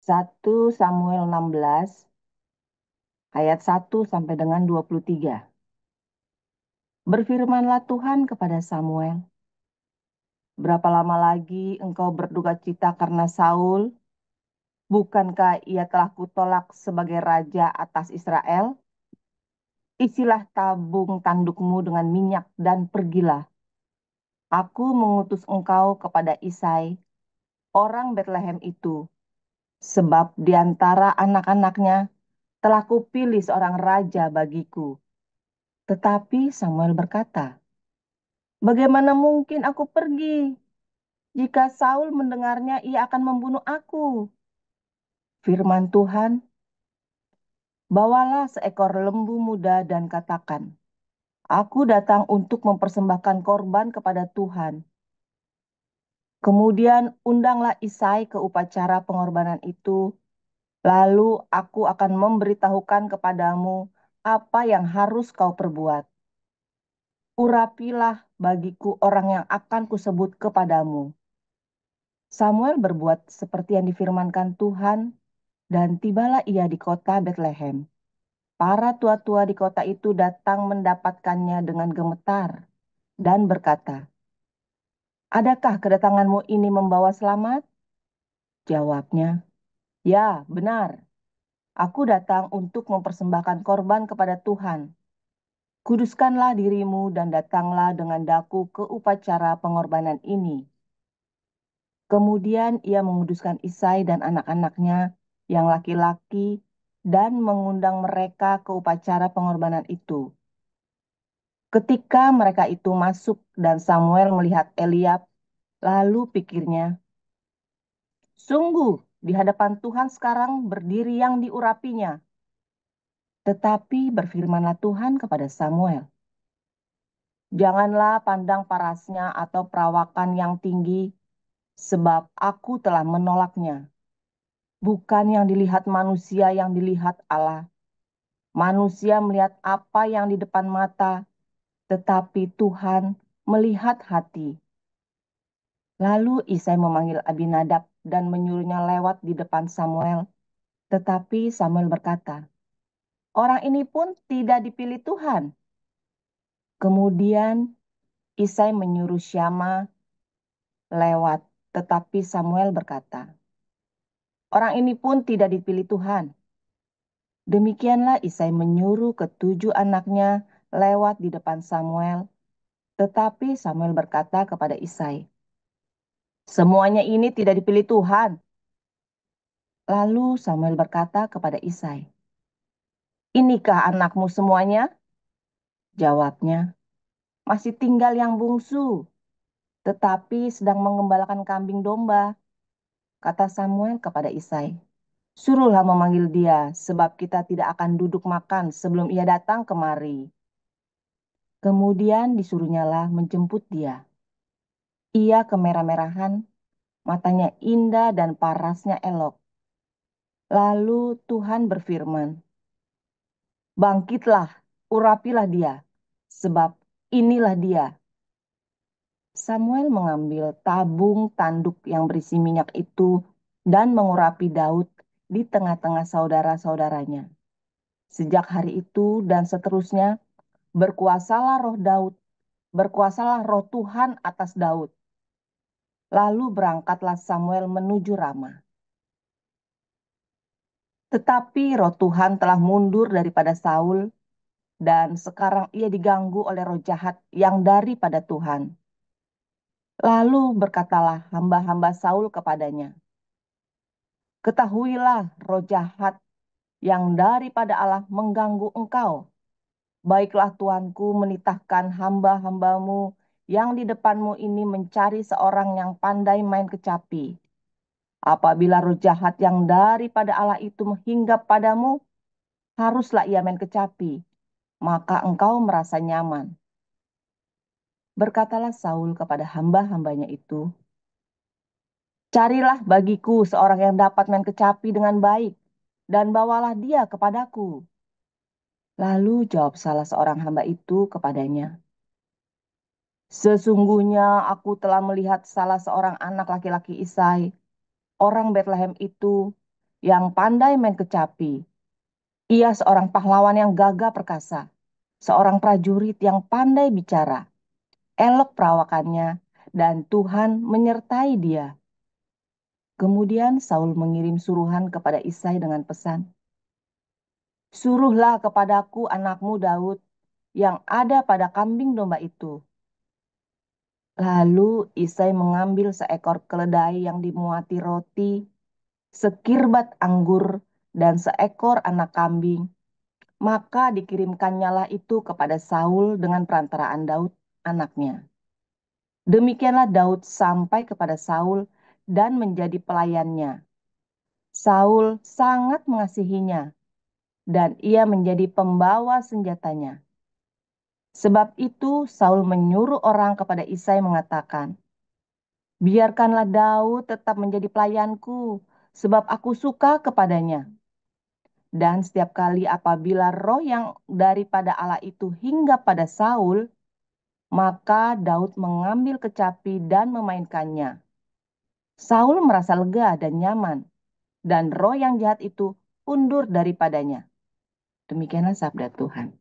1 Samuel 16 ayat 1 sampai dengan 23. Berfirmanlah Tuhan kepada Samuel, berapa lama lagi engkau berduka cita karena Saul? Bukankah ia telah kutolak sebagai raja atas Israel? Isilah tabung tandukmu dengan minyak dan pergilah. Aku mengutus engkau kepada Isai, orang Betlehem itu, sebab di antara anak-anaknya telah kupilih seorang raja bagiku. Tetapi Samuel berkata, bagaimana mungkin aku pergi? Jika Saul mendengarnya, ia akan membunuh aku. Firman Tuhan, bawalah seekor lembu muda dan katakan, aku datang untuk mempersembahkan korban kepada Tuhan. Kemudian undanglah Isai ke upacara pengorbanan itu, lalu aku akan memberitahukan kepadamu apa yang harus kau perbuat. Urapilah bagiku orang yang akan kusebut kepadamu. Samuel berbuat seperti yang difirmankan Tuhan, dan tibalah ia di kota Betlehem. Para tua-tua di kota itu datang mendapatkannya dengan gemetar dan berkata, adakah kedatanganmu ini membawa selamat? Jawabnya, ya benar, aku datang untuk mempersembahkan korban kepada Tuhan. Kuduskanlah dirimu dan datanglah dengan daku ke upacara pengorbanan ini. Kemudian ia menguduskan Isai dan anak-anaknya yang laki-laki dan mengundang mereka ke upacara pengorbanan itu. Ketika mereka itu masuk dan Samuel melihat Eliab, lalu pikirnya, sungguh di hadapan Tuhan sekarang berdiri yang diurapinya. Tetapi berfirmanlah Tuhan kepada Samuel, janganlah pandang parasnya atau perawakan yang tinggi, sebab aku telah menolaknya. Bukan yang dilihat manusia yang dilihat Allah. Manusia melihat apa yang di depan mata, tetapi Tuhan melihat hati. Lalu Isai memanggil Abinadab dan menyuruhnya lewat di depan Samuel. Tetapi Samuel berkata, orang ini pun tidak dipilih Tuhan. Kemudian Isai menyuruh Syama lewat, tetapi Samuel berkata, orang ini pun tidak dipilih Tuhan. Demikianlah Isai menyuruh ketujuh anaknya lewat di depan Samuel, tetapi Samuel berkata kepada Isai, semuanya ini tidak dipilih Tuhan. Lalu Samuel berkata kepada Isai, inikah anakmu semuanya? Jawabnya, masih tinggal yang bungsu, tetapi sedang mengembalakan kambing domba. Kata Samuel kepada Isai, suruhlah memanggil dia, sebab kita tidak akan duduk makan sebelum ia datang kemari. Kemudian disuruhnyalah menjemput dia. Ia kemerah-merahan, matanya indah dan parasnya elok. Lalu Tuhan berfirman, bangkitlah, urapilah dia, sebab inilah dia. Samuel mengambil tabung tanduk yang berisi minyak itu dan mengurapi Daud di tengah-tengah saudara-saudaranya. Sejak hari itu dan seterusnya, berkuasalah roh Tuhan atas Daud. Lalu berangkatlah Samuel menuju Rama. Tetapi roh Tuhan telah mundur daripada Saul, dan sekarang ia diganggu oleh roh jahat yang daripada Tuhan. Lalu berkatalah hamba-hamba Saul kepadanya, ketahuilah roh jahat yang daripada Allah mengganggu engkau. Baiklah Tuanku menitahkan hamba-hambamu yang di depanmu ini mencari seorang yang pandai main kecapi. Apabila roh jahat yang daripada Allah itu menghinggap padamu, haruslah ia main kecapi, maka engkau merasa nyaman. Berkatalah Saul kepada hamba-hambanya itu, carilah bagiku seorang yang dapat main kecapi dengan baik, dan bawalah dia kepadaku. Lalu jawab salah seorang hamba itu kepadanya, sesungguhnya aku telah melihat salah seorang anak laki-laki Isai, orang Betlehem itu, yang pandai main kecapi. Ia seorang pahlawan yang gagah perkasa, seorang prajurit yang pandai bicara, elok perawakannya, dan Tuhan menyertai dia. Kemudian Saul mengirim suruhan kepada Isai dengan pesan, "Suruhlah kepadaku anakmu Daud yang ada pada kambing domba itu." Lalu Isai mengambil seekor keledai yang dimuati roti, sekirbat anggur, dan seekor anak kambing. Maka dikirimkannyalah itu kepada Saul dengan perantaraan Daud, anaknya. Demikianlah Daud sampai kepada Saul dan menjadi pelayannya. Saul sangat mengasihinya, dan ia menjadi pembawa senjatanya. Sebab itu Saul menyuruh orang kepada Isai mengatakan, "Biarkanlah Daud tetap menjadi pelayanku, sebab aku suka kepadanya." Dan setiap kali apabila roh yang daripada Allah itu hinggap pada Saul, maka Daud mengambil kecapi dan memainkannya. Saul merasa lega dan nyaman, dan roh yang jahat itu undur daripadanya. Demikianlah sabda Tuhan.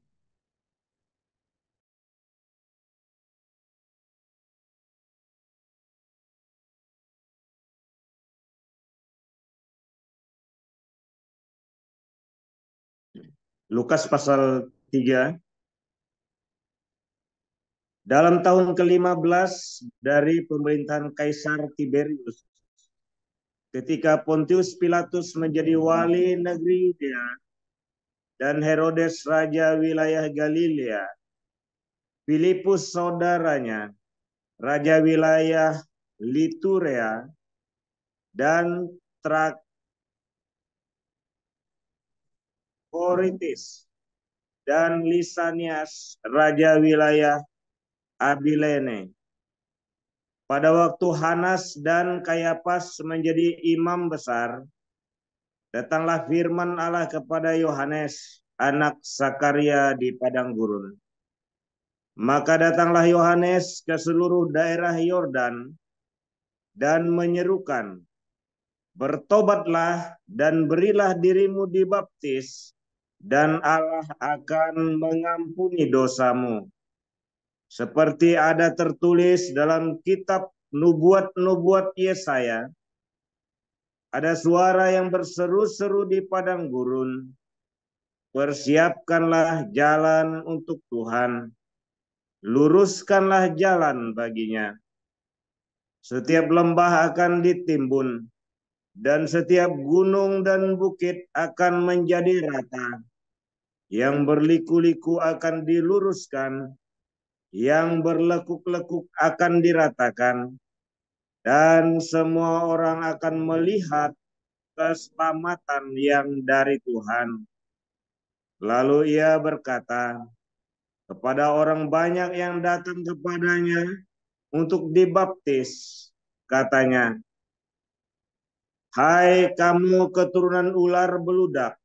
Lukas pasal 3. Dalam tahun ke-15 dari pemerintahan Kaisar Tiberius, ketika Pontius Pilatus menjadi wali negeri Yudea dan Herodes raja wilayah Galilea, Filipus saudaranya, raja wilayah Liturea dan Trakoritis, dan Lisanias, raja wilayah Abilene. Pada waktu Hanas dan Kayapas menjadi imam besar, datanglah firman Allah kepada Yohanes, anak Sakaria di padang gurun. Maka datanglah Yohanes ke seluruh daerah Yordan dan menyerukan, "Bertobatlah dan berilah dirimu dibaptis, dan Allah akan mengampuni dosamu. Seperti ada tertulis dalam kitab nubuat-nubuat Yesaya, ada suara yang berseru-seru di padang gurun, persiapkanlah jalan untuk Tuhan, luruskanlah jalan baginya. Setiap lembah akan ditimbun, dan setiap gunung dan bukit akan menjadi rata. Yang berliku-liku akan diluruskan, yang berlekuk-lekuk akan diratakan, dan semua orang akan melihat keselamatan yang dari Tuhan." Lalu ia berkata kepada orang banyak yang datang kepadanya untuk dibaptis, katanya, "Hai kamu keturunan ular beludak,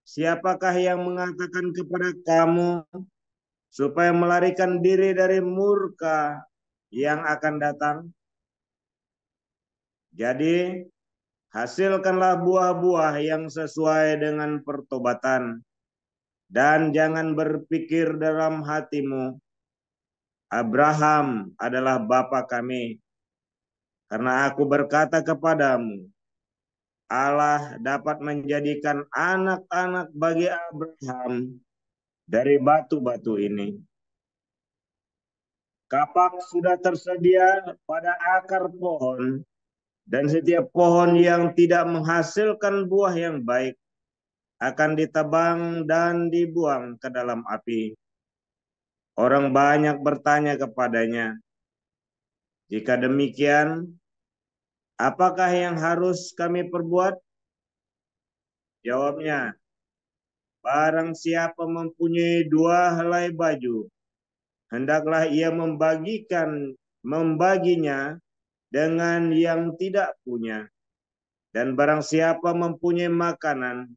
siapakah yang mengatakan kepada kamu supaya melarikan diri dari murka yang akan datang? Jadi hasilkanlah buah-buah yang sesuai dengan pertobatan, dan jangan berpikir dalam hatimu, Abraham adalah bapa kami. Karena aku berkata kepadamu, Allah dapat menjadikan anak-anak bagi Abraham dari batu-batu ini. Kapak sudah tersedia pada akar pohon, dan setiap pohon yang tidak menghasilkan buah yang baik akan ditebang dan dibuang ke dalam api. Orang banyak bertanya kepadanya, "Jika demikian, apakah yang harus kami perbuat?" Jawabnya, "Barang siapa mempunyai 2 helai baju, hendaklah ia membaginya dengan yang tidak punya. Dan barang siapa mempunyai makanan,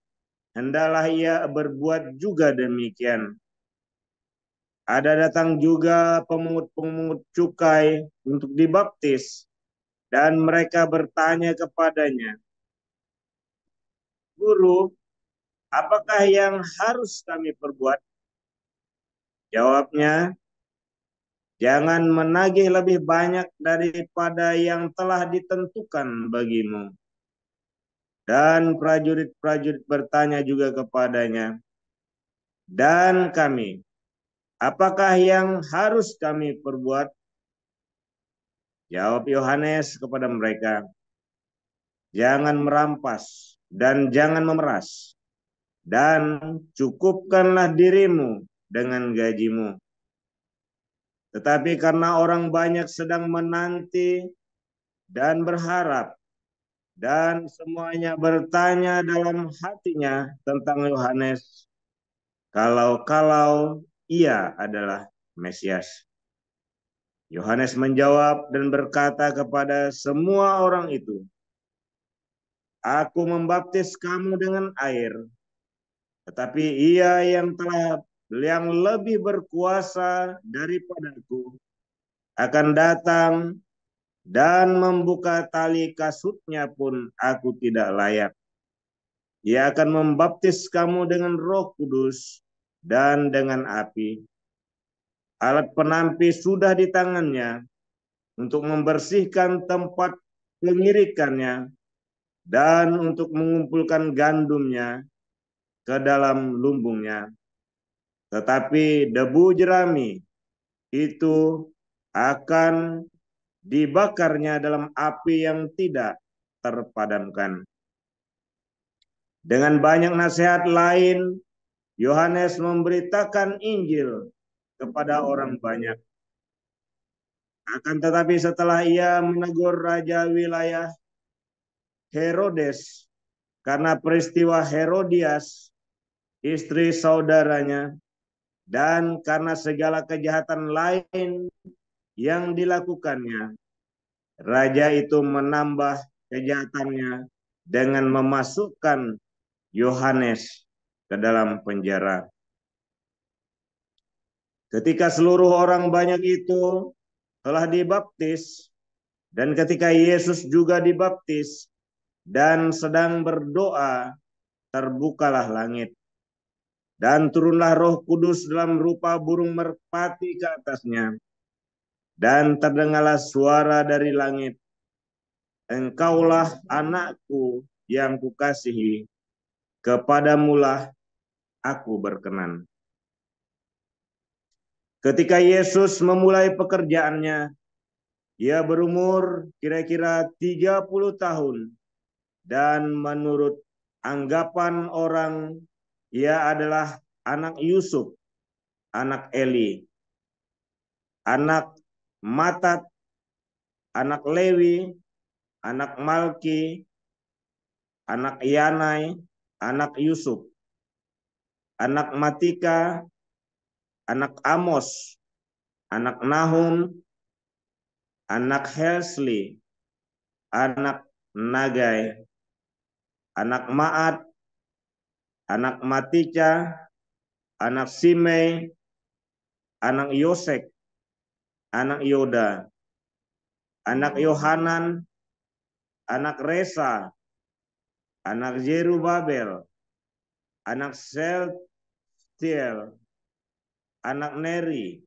hendaklah ia berbuat juga demikian." Ada datang juga pemungut-pemungut cukai untuk dibaptis, dan mereka bertanya kepadanya, Guru, apakah yang harus kami perbuat? Jawabnya, jangan menagih lebih banyak daripada yang telah ditentukan bagimu. Dan prajurit-prajurit bertanya juga kepadanya, dan kami, apakah yang harus kami perbuat? Jawab Yohanes kepada mereka, jangan merampas dan jangan memeras, dan cukupkanlah dirimu dengan gajimu. Tetapi karena orang banyak sedang menanti dan berharap, dan semuanya bertanya dalam hatinya tentang Yohanes, kalau ia adalah Mesias. Yohanes menjawab dan berkata kepada semua orang itu, aku membaptis kamu dengan air, tetapi ia yang lebih berkuasa daripadaku akan datang, dan membuka tali kasutnya pun aku tidak layak. Ia akan membaptis kamu dengan Roh Kudus dan dengan api. Alat penampi sudah di tangannya untuk membersihkan tempat pengirikannya dan untuk mengumpulkan gandumnya ke dalam lumbungnya. Tetapi debu jerami itu akan dibakarnya dalam api yang tidak terpadamkan. Dengan banyak nasihat lain, Yohanes memberitakan Injil kepada orang banyak. Akan tetapi setelah ia menegur raja wilayah Herodes karena peristiwa Herodias, istri saudaranya, dan karena segala kejahatan lain yang dilakukannya, raja itu menambah kejahatannya dengan memasukkan Yohanes ke dalam penjara. Ketika seluruh orang banyak itu telah dibaptis, dan ketika Yesus juga dibaptis dan sedang berdoa, terbukalah langit, dan turunlah Roh Kudus dalam rupa burung merpati ke atasnya, dan terdengarlah suara dari langit, engkaulah anakku yang kukasihi, kepadamulah aku berkenan. Ketika Yesus memulai pekerjaannya, ia berumur kira-kira 30 tahun, dan menurut anggapan orang, ia adalah anak Yusuf, anak Eli, anak Matat, anak Lewi, anak Malki, anak Yanai, anak Yusuf, anak Matika, anak Amos, anak Nahum, anak Hesli, anak Nagai, anak Maat, anak Matica, anak Simei, anak Yosek, anak Yoda, anak Yohanan, anak Resa, anak Zerubabel, anak Seltiel, anak Neri,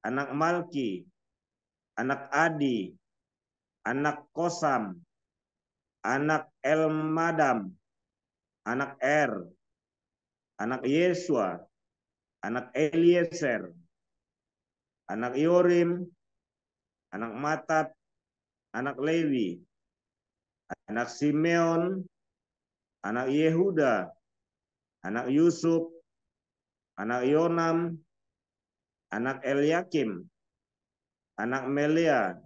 anak Malki, anak Adi, anak Kosam, anak Elmadam, anak anak Yesua, anak Eliezer, anak Yorim, anak Matat, anak Lewi, anak Simeon, anak Yehuda, anak Yusuf, anak Yonam, anak Eliakim, anak Melea,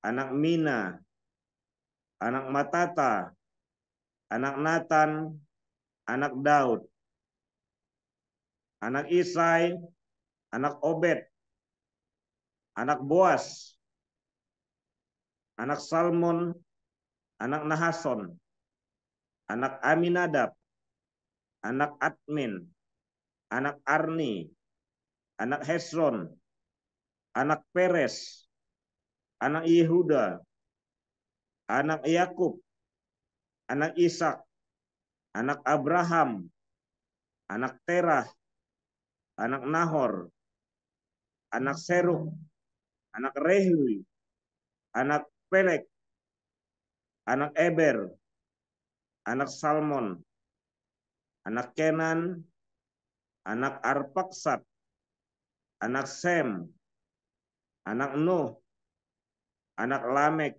anak Mina, anak Matata, anak Nathan, anak Daud, anak Isai, anak Obed, anak Boas, anak Salmon, anak Nahason, anak Aminadab, anak Admin, anak Arni, anak Hesron, anak Peres, anak Yehuda, anak Yakub, anak Ishak, anak Abraham, anak Terah, anak Nahor, anak Serug, anak Rehui, anak Pelek, anak Eber, anak Salmon, anak Kenan, anak Arpaksad, anak Sem, anak Nuh, anak Lamek,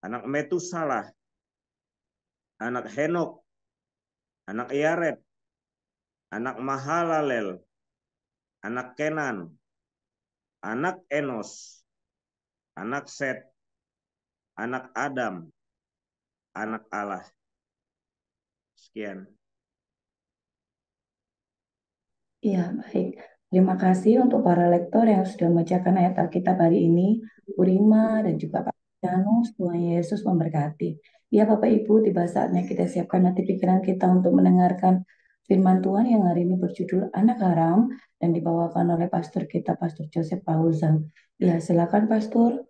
anak Metusalah, anak Henok, anak Yared, anak Mahalalel, anak Kenan, anak Enos, anak Set, anak Adam, anak Allah. Sekian. Iya, baik. Terima kasih untuk para lektor yang sudah membacakan ayat Alkitab hari ini. Bu Rima dan juga Pak Janus, Tuhan Yesus memberkati. Ya Bapak Ibu, tiba saatnya kita siapkan hati pikiran kita untuk mendengarkan firman Tuhan yang hari ini berjudul Anak Haram dan dibawakan oleh pastor kita, Pastor Joseph Paulus. Ya, silakan Pastor.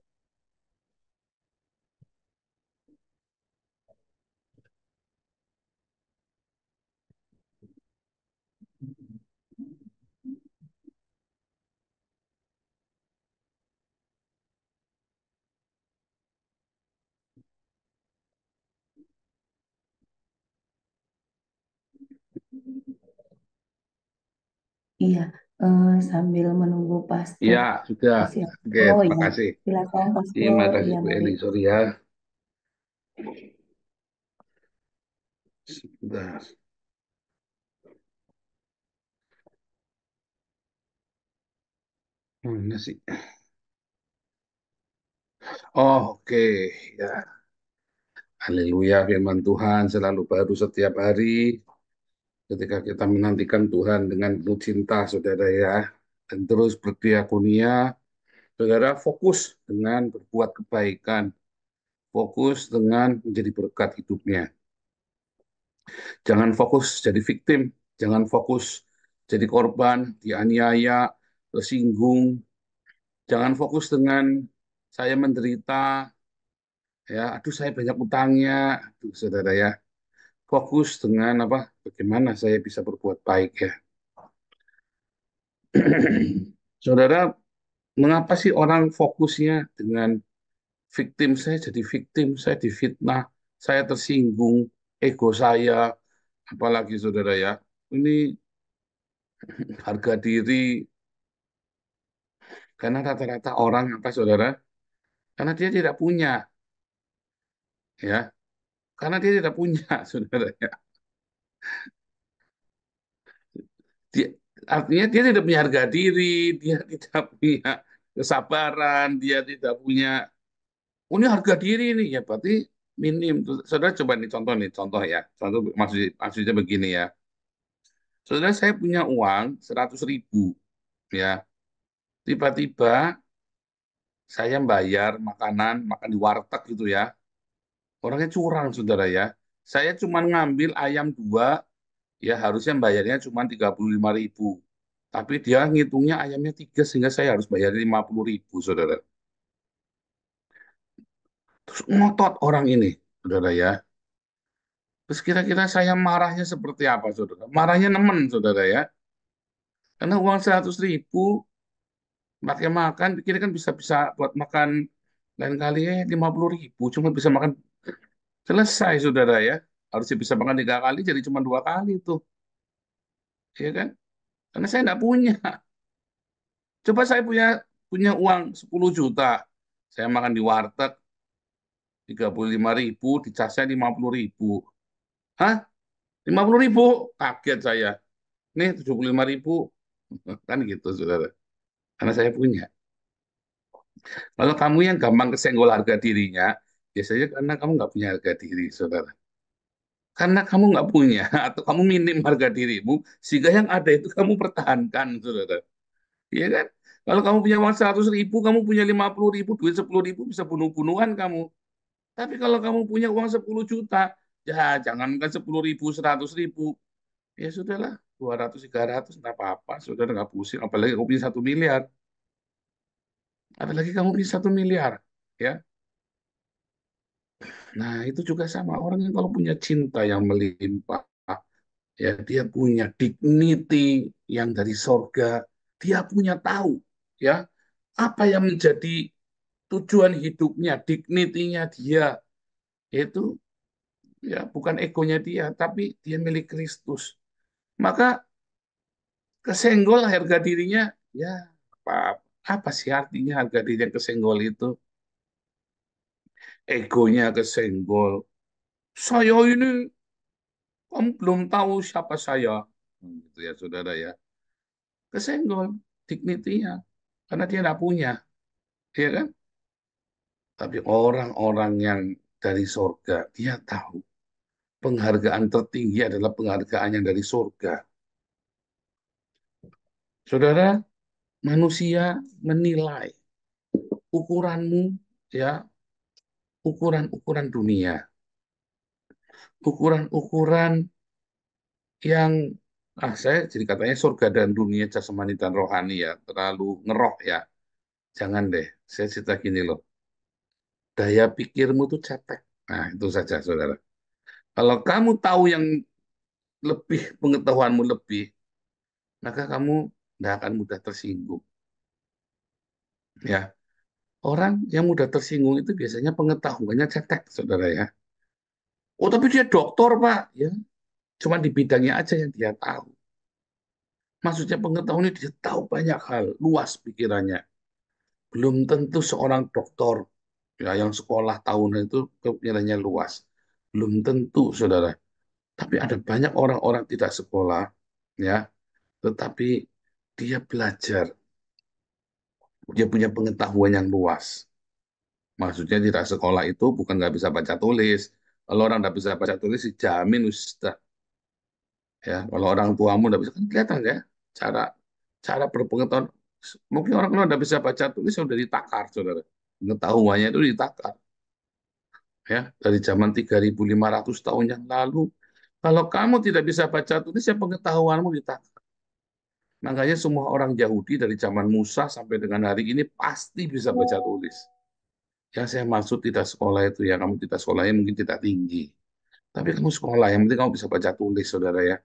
Iya, sambil menunggu Pastor Iya, sudah. siap. Oke, Oh terima ya, kasih. silakan Terima Pastor. kasih Iya, Bu mari. Eli. Sorry ya. Sebentar. Mana sih? Oh, oke. Ya, haleluya. Firman Tuhan selalu baru setiap hari. Ketika kita menantikan Tuhan dengan penuh cinta, saudara ya. Dan terus berdiakonia, saudara fokus dengan berbuat kebaikan. Fokus dengan menjadi berkat hidupnya. Jangan fokus jadi victim. Jangan fokus jadi korban, dianiaya, tersinggung. Jangan fokus dengan saya menderita, ya, aduh saya banyak utangnya, aduh saudara ya. Fokus dengan apa? Bagaimana saya bisa berbuat baik ya. Saudara, mengapa sih orang fokusnya dengan victim? Saya jadi victim, saya difitnah, saya tersinggung, ego saya, apalagi saudara ya. Ini harga diri, karena rata-rata orang apa saudara? Karena dia tidak punya, ya. Karena dia tidak punya, saudara ya. Dia, artinya dia tidak punya harga diri, dia tidak punya kesabaran, dia tidak punya, oh, ini harga diri nih ya berarti minim. Saudara coba nih, contoh ya, contoh maksudnya begini ya. Saudara saya punya uang 100.000 ya, tiba-tiba saya bayar makanan, makan di warteg gitu ya, orangnya curang saudara ya. Saya cuma ngambil ayam dua, ya harusnya bayarnya cuma 35.000. Tapi dia ngitungnya ayamnya tiga sehingga saya harus bayar 50.000, saudara. Terus ngotot orang ini, saudara ya. Terus kira-kira saya marahnya seperti apa, saudara? Marahnya nemen, saudara ya. Karena uang 100.000 pakai makan, pikir kan bisa-bisa buat makan lain kali 50.000, cuma bisa makan selesai, saudara ya. Harusnya bisa makan 3 kali, jadi cuma 2 kali tuh, ya kan? Karena saya nggak punya. Coba saya punya punya uang 10 juta, saya makan di warteg 35.000, dicasnya 50.000. Hah? 50.000? Kaget saya. Nih 75.000. Kan gitu, saudara. Karena saya punya. Kalau kamu yang gampang kesenggol harga dirinya, biasanya karena kamu nggak punya harga diri, saudara. Karena kamu nggak punya, atau kamu minim harga dirimu, sehingga yang ada itu kamu pertahankan, saudara. Iya kan? Kalau kamu punya uang 100.000, kamu punya 50.000, duit 10.000, bisa bunuh-bunuhan kamu. Tapi kalau kamu punya uang 10 juta, ya jangankan 10.000, 100.000, ya sudahlah, 200, 300, nggak apa-apa, saudara nggak pusing. Apalagi kamu punya 1 miliar. Apalagi kamu punya 1 miliar. Ya, Nah, itu juga sama. Orang yang kalau punya cinta yang melimpah, ya dia punya dignity yang dari sorga, dia punya tahu, ya, apa yang menjadi tujuan hidupnya, dignity-nya dia, itu ya bukan egonya dia, tapi dia milik Kristus. Maka kesenggol harga dirinya, ya apa, apa sih artinya harga diri yang kesenggol itu? Egonya kesenggol. Saya ini, kamu belum tahu siapa saya. Gitu ya, saudara ya. Kesenggol dignity-nya. Karena dia tidak punya, ya kan? Tapi orang-orang yang dari surga, dia tahu penghargaan tertinggi adalah penghargaan yang dari surga. Saudara, manusia menilai ukuranmu, ya, ukuran-ukuran dunia, ukuran-ukuran yang saya jadi katanya surga dan dunia jasmani dan rohani ya, terlalu ngeroh ya. Jangan deh, saya cerita gini loh, daya pikirmu tuh cetek. Nah, itu saja, saudara. Kalau kamu tahu yang lebih, pengetahuanmu lebih, maka kamu tidak akan mudah tersinggung. Ya, orang yang mudah tersinggung itu biasanya pengetahuannya cetek, saudara ya. Oh, tapi dia doktor, Pak. Ya, cuma di bidangnya aja yang dia tahu. Maksudnya pengetahuannya dia tahu banyak hal, luas pikirannya. Belum tentu seorang doktor ya yang sekolah tahunan itu pikirannya luas. Belum tentu, saudara. Tapi ada banyak orang-orang tidak sekolah, ya, tetapi dia belajar, dia punya pengetahuan yang luas. Maksudnya tidak sekolah itu bukan nggak bisa baca tulis. Kalau orang nggak bisa baca tulis, dijamin Ustaz. Ya, kalau orang tuamu nggak bisa, kan kelihatan ya cara cara berpengetahuan. Mungkin orang kalau nggak bisa baca tulis sudah ditakar, saudara. Pengetahuannya itu ditakar. Ya, dari zaman 3.500 tahun yang lalu. Kalau kamu tidak bisa baca tulis, ya pengetahuanmu ditakar. Makanya semua orang Yahudi dari zaman Musa sampai dengan hari ini pasti bisa baca tulis. Yang saya maksud tidak sekolah itu ya, kamu tidak sekolahnya mungkin tidak tinggi. Tapi kamu sekolah, yang penting kamu bisa baca tulis, saudara ya.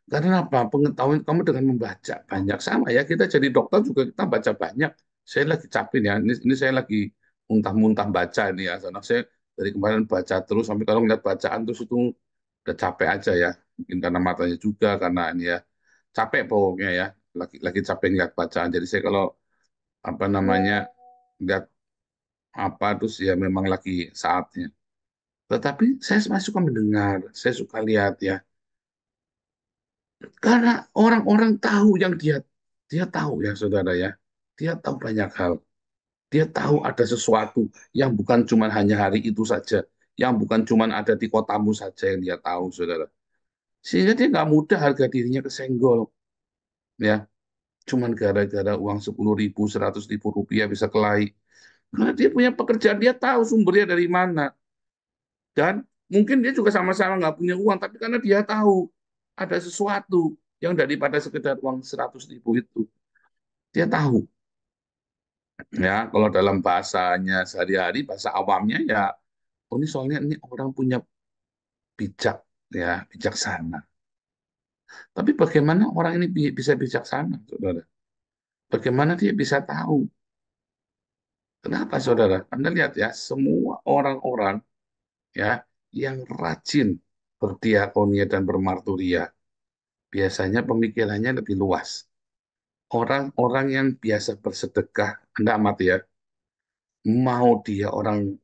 Karena apa? Pengetahuan kamu dengan membaca banyak. Sama ya, kita jadi dokter juga kita baca banyak. Saya lagi capek ya, ini saya lagi muntah-muntah baca ini ya. Karena saya dari kemarin baca terus, sampai kalau melihat bacaan terus itu udah capek aja ya. Mungkin karena matanya juga, karena ini ya. Capek pokoknya ya, lagi capek ngeliat bacaan. Jadi saya kalau apa namanya lihat apa terus ya memang lagi saatnya. Tetapi saya masih suka mendengar, saya suka lihat ya. Karena orang-orang tahu yang dia dia tahu ya saudara ya. Dia tahu banyak hal. Dia tahu ada sesuatu yang bukan cuma hanya hari itu saja, yang bukan cuma ada di kotamu saja yang dia tahu saudara. Sehingga dia nggak mudah harga dirinya kesenggol ya. Cuman gara-gara uang 10.000, 100.000 rupiah bisa kelahi. Karena dia punya pekerjaan, dia tahu sumbernya dari mana. Dan mungkin dia juga sama-sama nggak punya uang, tapi karena dia tahu ada sesuatu yang daripada sekedar uang 100.000 itu. Dia tahu. Ya, kalau dalam bahasanya sehari-hari, bahasa awamnya ya, oh ini soalnya ini orang punya bijak, ya, bijaksana. Tapi bagaimana orang ini bisa bijaksana, saudara? Bagaimana dia bisa tahu? Kenapa, saudara? Anda lihat ya, semua orang-orang ya yang rajin berdiakonia dan bermarturia, biasanya pemikirannya lebih luas. Orang-orang yang biasa bersedekah, Anda amati ya, mau dia orang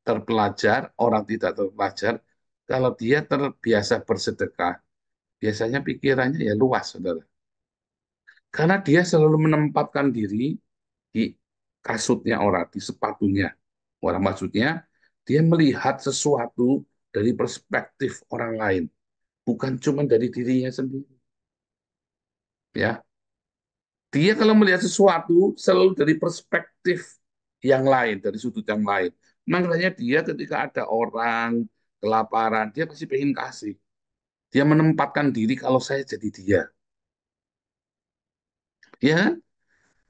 terpelajar, orang tidak terpelajar, kalau dia terbiasa bersedekah, biasanya pikirannya ya luas, saudara. Karena dia selalu menempatkan diri di kasutnya orang, di sepatunya orang. Maksudnya, dia melihat sesuatu dari perspektif orang lain, bukan cuma dari dirinya sendiri. Ya, dia kalau melihat sesuatu selalu dari perspektif yang lain, dari sudut yang lain. Makanya dia ketika ada orang kelaparan, dia pasti pengen kasih. Dia menempatkan diri kalau saya jadi dia. Ya,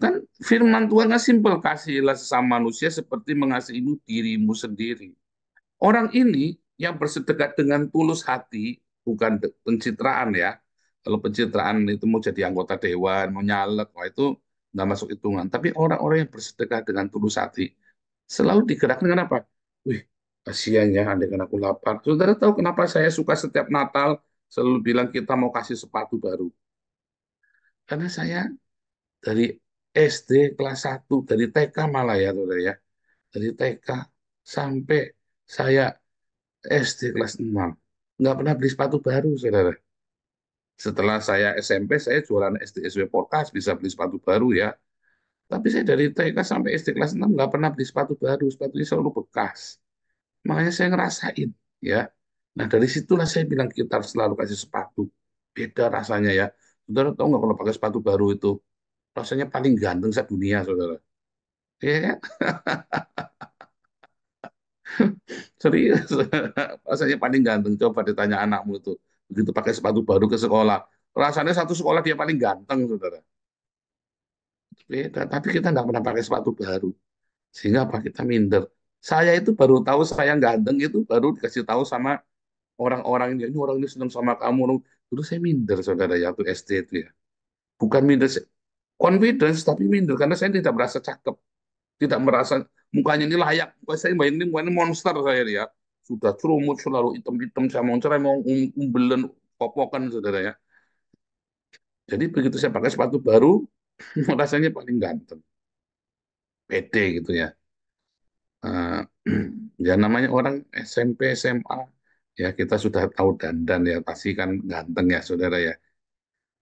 Kan firman Tuhan kan simpel, kasihilah sesama manusia seperti mengasihimu dirimu sendiri. Orang ini yang bersedekah dengan tulus hati, bukan pencitraan ya. Kalau pencitraan itu mau jadi anggota dewan, mau nyalek, wah itu nggak masuk hitungan. Tapi orang-orang yang bersedekah dengan tulus hati, selalu digerakkan dengan apa? Wih, kasihan ya, andai kan aku lapar. Saudara tahu kenapa saya suka setiap Natal selalu bilang kita mau kasih sepatu baru? Karena saya dari SD kelas 1, dari TK malah ya, saudara ya. Dari TK sampai saya SD kelas 6 nggak pernah beli sepatu baru, saudara. Setelah saya SMP, saya jualan SD SW Porkas, bisa beli sepatu baru ya. Tapi saya dari TK sampai SD kelas 6 nggak pernah beli sepatu baru, sepatunya selalu bekas. Makanya saya ngerasain, ya. Nah, dari situlah saya bilang kita harus selalu kasih sepatu. Beda rasanya ya. Saudara tahu nggak kalau pakai sepatu baru itu, rasanya paling ganteng sedunia, saudara. Iya kan? Serius, rasanya paling ganteng. Coba ditanya anakmu itu. Begitu pakai sepatu baru ke sekolah. Rasanya satu sekolah dia paling ganteng, saudara. Beda. Tapi kita nggak pernah pakai sepatu baru. Sehingga apa? Kita minder. Saya itu baru tahu saya ganteng itu baru dikasih tahu sama orang-orang ini orang ini senang sama kamu. Dulu saya minder, saudara, ya, waktu SD itu ya. Bukan minder, confidence, tapi minder. Karena saya tidak merasa cakep. Tidak merasa mukanya ini layak. Wah, saya bayangin ini mukanya monster saya lihat. Sudah cerumut, selalu hitam-hitam, saya mau cerai, mau umbelen, popokan, saudara ya. Jadi begitu saya pakai sepatu baru, rasanya paling ganteng. Pede gitu ya. Eh, ya namanya orang SMP, SMA, ya kita sudah tahu dandan ya, pasti kan ganteng ya, saudara ya.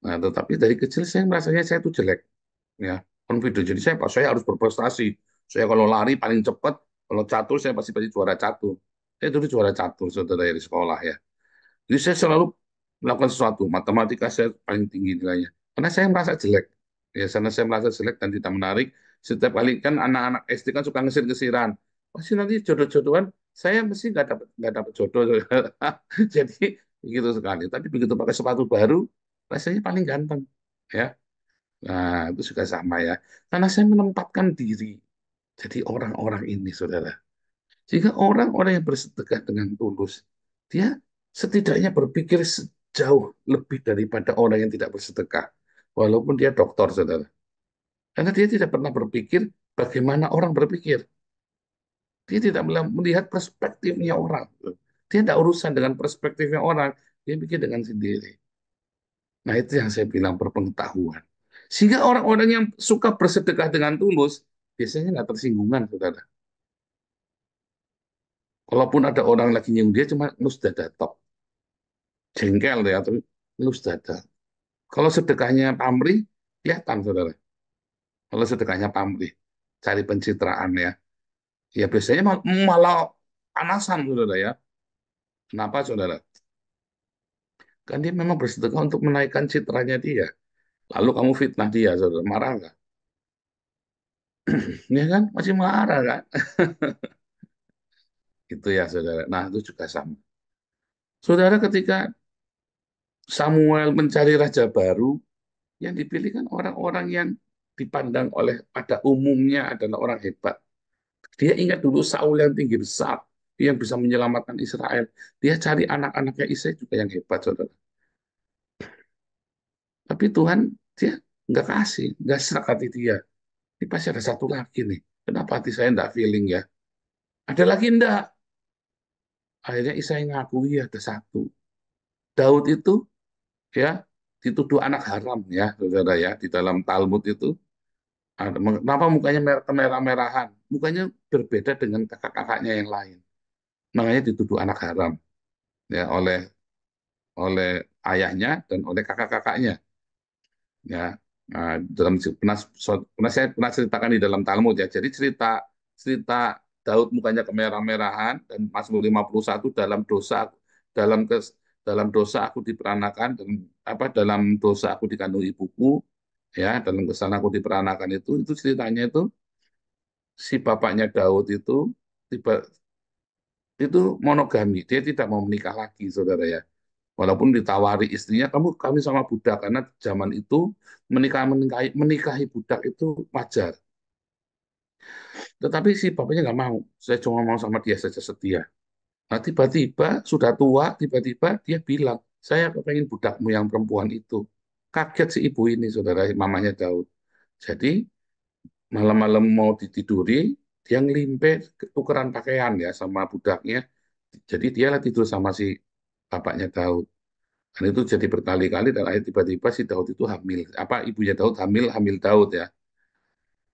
Nah, tetapi dari kecil saya merasanya saya itu jelek, ya. Confident. Jadi saya harus berprestasi. Saya kalau lari paling cepat, kalau catur saya pasti juara catur. Saya dulu juara catur, saudara ya, di sekolah ya. Jadi saya selalu melakukan sesuatu. Matematika saya paling tinggi nilainya. Karena saya merasa jelek. Ya, karena saya merasa jelek dan tidak menarik. Setiap kali kan anak-anak SD kan suka ngesir-ngesiran. Pasti nanti jodoh-jodohan, saya mesti nggak dapat jodoh. Jadi begitu sekali. Tapi begitu pakai sepatu baru, rasanya paling ganteng. Ya, nah itu juga sama ya. Karena saya menempatkan diri jadi orang-orang ini, saudara. Jika orang-orang yang bersedekah dengan tulus, dia setidaknya berpikir sejauh lebih daripada orang yang tidak bersedekah. Walaupun dia dokter, saudara. Karena dia tidak pernah berpikir bagaimana orang berpikir. Dia tidak melihat perspektifnya orang. Dia tidak urusan dengan perspektifnya orang. Dia pikir dengan sendiri. Nah, itu yang saya bilang berpengetahuan. Sehingga orang-orang yang suka bersedekah dengan tulus, biasanya nggak tersinggungan, saudara. Kalaupun ada orang lagi nyinggung dia, cuma nus dada tok. Jengkel ya, tapi nus dada. Kalau sedekahnya pamrih, kelihatan, saudara. Kalau sedekahnya pamrih, cari pencitraan ya. Ya biasanya malah panasan, saudara ya. Kenapa, saudara? Kan dia memang bersedekah untuk menaikkan citranya dia. Lalu kamu fitnah dia, saudara. Marah nggak? Ya kan? Masih marah kan? Itu ya, saudara. Nah, itu juga sama. Saudara, ketika Samuel mencari raja baru, yang dipilih kan orang-orang yang dipandang oleh pada umumnya adalah orang hebat. Dia ingat dulu Saul yang tinggi besar, yang bisa menyelamatkan Israel. Dia cari anak-anaknya Isai juga yang hebat, saudara. Tapi Tuhan, dia nggak kasih, nggak serak hati dia. Ini pasti ada satu lagi nih. Kenapa hati saya nggak feeling ya? Ada lagi enggak? Akhirnya Isai ngakui ada satu. Daud itu ya dituduh anak haram ya, saudara ya. Di dalam Talmud itu, kenapa mukanya kemerah-merahan? Mukanya berbeda dengan kakak-kakaknya yang lain. Makanya dituduh anak haram ya oleh oleh ayahnya dan oleh kakak-kakaknya. Ya, nah, pernah saya pernah ceritakan di dalam Talmud ya. Jadi cerita cerita Daud mukanya kemerah-merahan dan Mazmur 51 dalam kes, dalam dosa aku diperanakan dan dalam dosa aku dikandung ibuku, ya dalam kesalahan aku diperanakan itu ceritanya itu si bapaknya Daud itu tiba itu monogami, dia tidak mau menikah lagi, saudara ya. Walaupun ditawari istrinya, kamu kawin sama budak, karena zaman itu menikahi budak itu wajar. Tetapi si bapaknya nggak mau. Saya cuma mau sama dia saja setia. Nah, tiba-tiba sudah tua, tiba-tiba dia bilang, saya kepengen budakmu yang perempuan itu. Kaget si ibu ini, saudara, mamanya Daud. Jadi malam-malam mau ditiduri, dia ngelimpe tukeran pakaian ya sama budaknya. Jadi dialah tidur sama si bapaknya Daud. Dan itu jadi berkali-kali dan akhirnya tiba-tiba si Daud itu hamil. Apa ibunya Daud hamil, hamil Daud ya.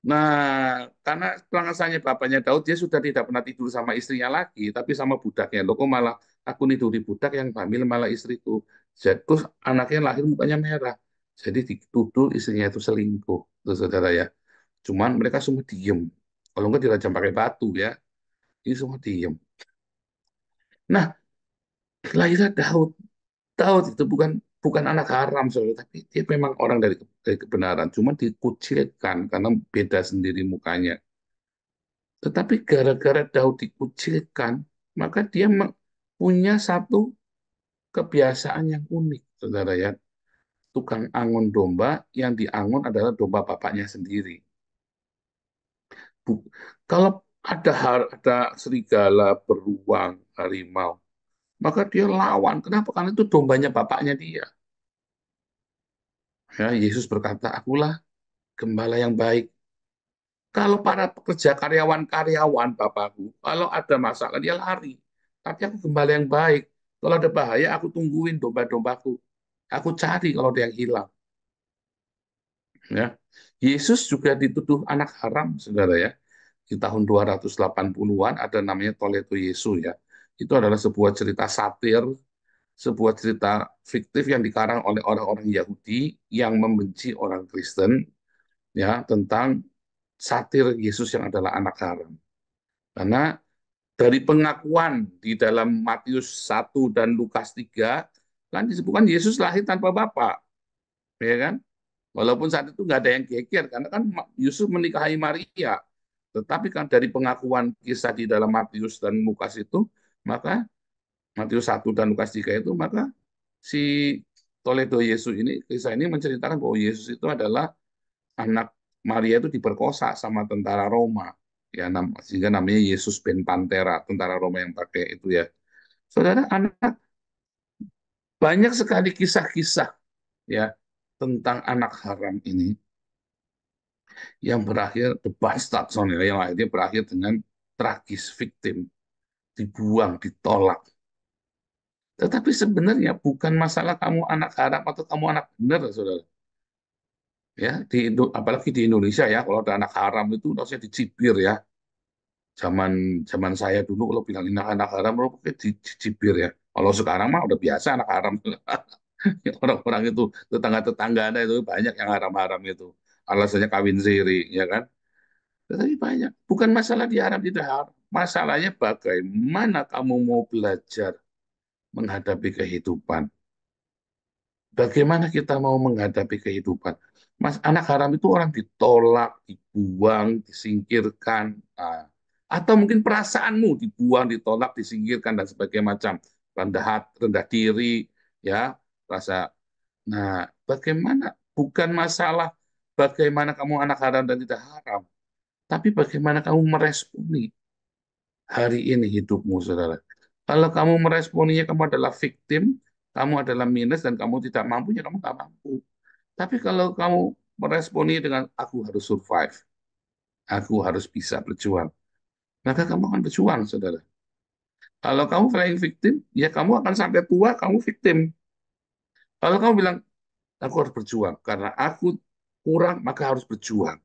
Nah, karena pelanggasannya bapaknya Daud, dia sudah tidak pernah tidur sama istrinya lagi, tapi sama budaknya. Loh, kok malah aku niduri budak yang hamil malah istriku. Jadi, terus anaknya lahir mukanya merah. Jadi dituduh istrinya itu selingkuh, tuh, saudara ya. Cuman mereka semua diem. Kalau enggak dirajam pakai batu ya. Ini semua diem. Nah, lahirlah Daud. Daud itu bukan bukan anak haram, saudara, tapi dia memang orang dari kebenaran. Cuma dikucilkan karena beda sendiri mukanya. Tetapi gara-gara Daud dikucilkan, maka dia punya satu kebiasaan yang unik, saudara ya. Tukang angon domba, yang diangon adalah domba bapaknya sendiri. Kalau ada serigala, beruang, harimau, maka dia lawan. Kenapa? Karena itu dombanya bapaknya dia. Ya, Yesus berkata, akulah gembala yang baik. Kalau para pekerja karyawan-karyawan Bapakku, kalau ada masalah dia lari. Tapi aku gembala yang baik. Kalau ada bahaya, aku tungguin domba-dombaku. Aku cari kalau ada yang hilang. Ya. Yesus juga dituduh anak haram, saudara ya. Di tahun 280-an ada namanya Toledo Yesus ya. Itu adalah sebuah cerita satir, sebuah cerita fiktif yang dikarang oleh orang-orang Yahudi yang membenci orang Kristen ya tentang satir Yesus yang adalah anak haram. Karena dari pengakuan di dalam Matius 1 dan Lukas 3, kan disebutkan Yesus lahir tanpa bapak, ya kan? Walaupun saat itu nggak ada yang geger, karena kan Yusuf menikahi Maria. Tetapi kan dari pengakuan kisah di dalam Matius dan Lukas itu, maka Matius 1 dan Lukas 3 itu, maka si Toledo Yesus ini, kisah ini menceritakan bahwa Yesus itu adalah anak Maria itu diperkosa sama tentara Roma ya sehingga namanya Yesus Ben Pantera, tentara Roma yang pakai itu ya. Saudara, anak banyak sekali kisah-kisah ya tentang anak haram ini yang berakhir the bastard son ya, yang akhirnya berakhir dengan tragis, victim dibuang, ditolak. Tetapi sebenarnya bukan masalah kamu anak haram atau kamu anak benar, saudara. Ya, apalagi di Indonesia ya, kalau ada anak haram itu harusnya dicibir ya. Zaman zaman saya dulu kalau bilang ini anak haram, dicibir ya. Kalau sekarang mah udah biasa anak haram. Orang-orang itu tetangga-tetangga Anda itu banyak yang haram-haram itu. Alasannya kawin siri, ya kan? Tetapi banyak. Bukan masalah di haram tidak haram. Masalahnya bagaimana kamu mau belajar menghadapi kehidupan. Bagaimana kita mau menghadapi kehidupan? Mas, anak haram itu orang ditolak, dibuang, disingkirkan, atau mungkin perasaanmu dibuang, ditolak, disingkirkan dan sebagainya macam rendah diri, ya rasa. Nah, bagaimana? Bukan masalah bagaimana kamu anak haram dan tidak haram, tapi bagaimana kamu meresponi hari ini hidupmu, saudara. Kalau kamu meresponinya kamu adalah victim, kamu adalah minus dan kamu tidak mampu, ya kamu nggak mampu. Tapi kalau kamu meresponi dengan aku harus survive, aku harus bisa berjuang, maka kamu akan berjuang, saudara. Kalau kamu playing victim, ya kamu akan sampai tua kamu victim. Kalau kamu bilang aku harus berjuang karena aku kurang, maka harus berjuang.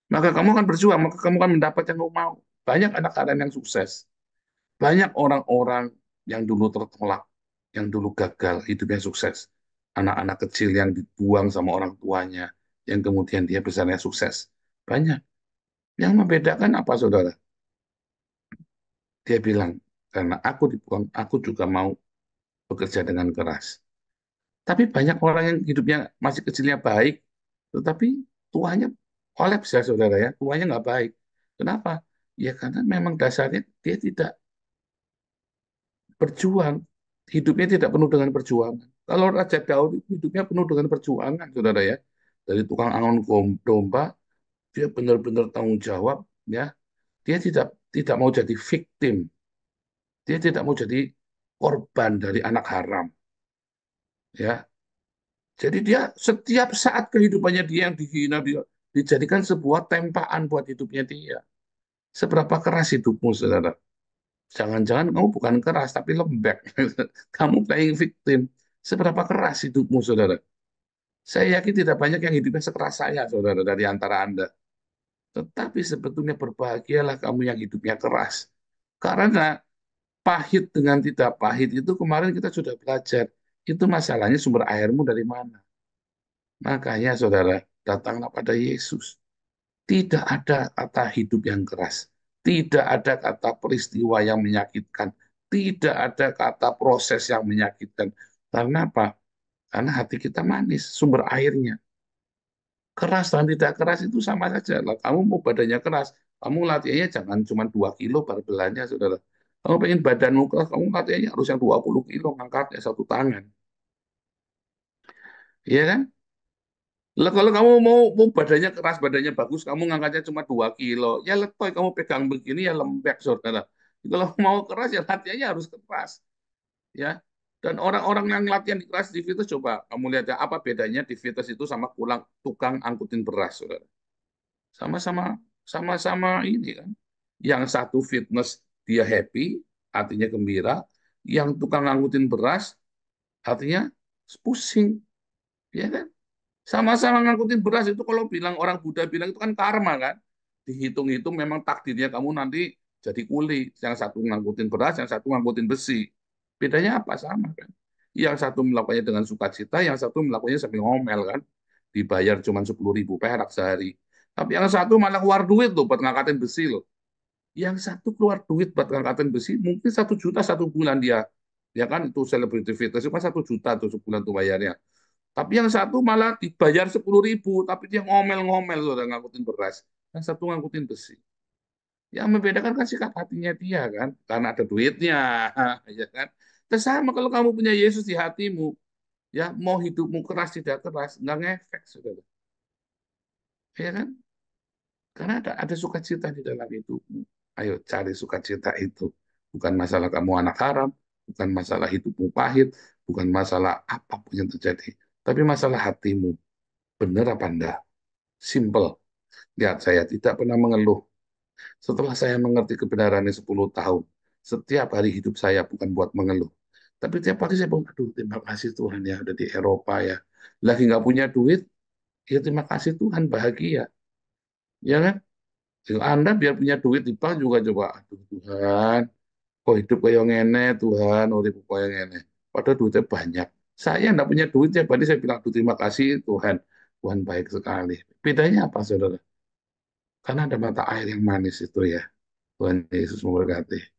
Maka kamu akan berjuang, maka kamu akan mendapat yang kamu mau. Banyak anak-anak yang sukses, banyak orang-orang yang dulu tertolak, yang dulu gagal, hidupnya sukses. Anak-anak kecil yang dibuang sama orang tuanya, yang kemudian dia besarnya sukses. Banyak. Yang membedakan apa, saudara? Dia bilang, karena aku dibuang, aku juga mau bekerja dengan keras. Tapi banyak orang yang hidupnya masih kecilnya baik, tetapi tuanya kolaps ya, saudara ya. Tuanya nggak baik. Kenapa? Ya karena memang dasarnya dia tidak berjuang. hidupnya tidak penuh dengan perjuangan. Kalau Raja Daud itu hidupnya penuh dengan perjuangan, saudara ya. Dari tukang angon domba, dia benar-benar tanggung jawab, ya. Dia tidak mau jadi victim, dia tidak mau jadi korban dari anak haram, ya. Jadi dia setiap saat kehidupannya dia yang dihina, dia dijadikan sebuah tempaan buat hidupnya dia. Seberapa keras hidupmu, saudara? Jangan-jangan kamu bukan keras, tapi lembek. Kamu playing victim. Seberapa keras hidupmu, saudara? Saya yakin tidak banyak yang hidupnya sekeras saya, saudara, dari antara Anda. Tetapi sebetulnya berbahagialah kamu yang hidupnya keras. Karena pahit dengan tidak pahit itu kemarin kita sudah belajar. Itu masalahnya sumber airmu dari mana. Makanya saudara, datanglah pada Yesus. Tidak ada kata hidup yang keras. Tidak ada kata peristiwa yang menyakitkan. Tidak ada kata proses yang menyakitkan. Karena apa? Karena hati kita manis, sumber airnya. Keras dan tidak keras itu sama saja. Lah, kamu mau badannya keras, kamu latihannya jangan cuma 2 kilo berbelanya, saudara. Kamu pengen badanmu keras, kamu latihannya harus yang 20 kilo, ngangkatnya satu tangan. Iya kan? Lah, kalau kamu mau badannya keras, badannya bagus, kamu ngangkatnya cuma 2 kilo. Ya letoy, kamu pegang begini ya lembek, saudara. Kalau mau keras, ya latihannya harus keras. Ya. Dan orang-orang yang latihan di keras di Vitus, coba kamu lihat ya, apa bedanya di Vitus itu sama pulang tukang angkutin beras, saudara. Sama-sama sama-sama ini kan. Yang satu fitness dia happy, artinya gembira. Yang tukang ngangkutin beras, artinya pusing, ya kan? Sama-sama ngangkutin beras itu kalau bilang orang Buddha bilang itu kan karma kan. Dihitung-hitung memang takdirnya kamu nanti jadi kuli. Yang satu ngangkutin beras, yang satu ngangkutin besi. Bedanya apa? Sama kan. Yang satu melakukannya dengan sukacita, yang satu melakukannya sambil ngomel kan. Dibayar cuma 10.000 perak sehari. Tapi yang satu malah keluar duit loh buat ngangkatin besi loh. Yang satu keluar duit buat ngangkatin besi mungkin 1 juta 1 bulan dia. Ya kan itu selebriti fitness itu kan 1 juta tuh sebulan tuh bayarnya. Tapi yang satu malah dibayar 10.000, tapi dia ngomel-ngomel loh dan ngangkutin beras. Yang satu ngangkutin besi. Yang membedakan kan sikap hatinya dia kan, karena ada duitnya, ya kan. Dan sama kalau kamu punya Yesus di hatimu, ya mau hidupmu keras tidak keras, nggak ngefek, saudara. Ya kan? Karena ada sukacita di dalam itu. Ayo cari sukacita itu. Bukan masalah kamu anak haram, bukan masalah hidupmu pahit, bukan masalah apapun yang terjadi. Tapi masalah hatimu. Benar apa enggak? Simple. Lihat, saya tidak pernah mengeluh. Setelah saya mengerti kebenarannya 10 tahun, setiap hari hidup saya bukan buat mengeluh. Tapi tiap pagi saya bilang, aduh terima kasih Tuhan ya, udah di Eropa ya. Lagi nggak punya duit, ya terima kasih Tuhan, bahagia. Ya kan? Anda biar punya duit di bank juga coba, aduh Tuhan, kok hidup kayak ngene, Tuhan, urip kayak ngene. Padahal duitnya banyak. Saya nggak punya duit, ya berarti saya bilang, aduh terima kasih Tuhan. Tuhan baik sekali. Bedanya apa, saudara? Karena ada mata air yang manis itu ya. Tuhan Yesus memberkati.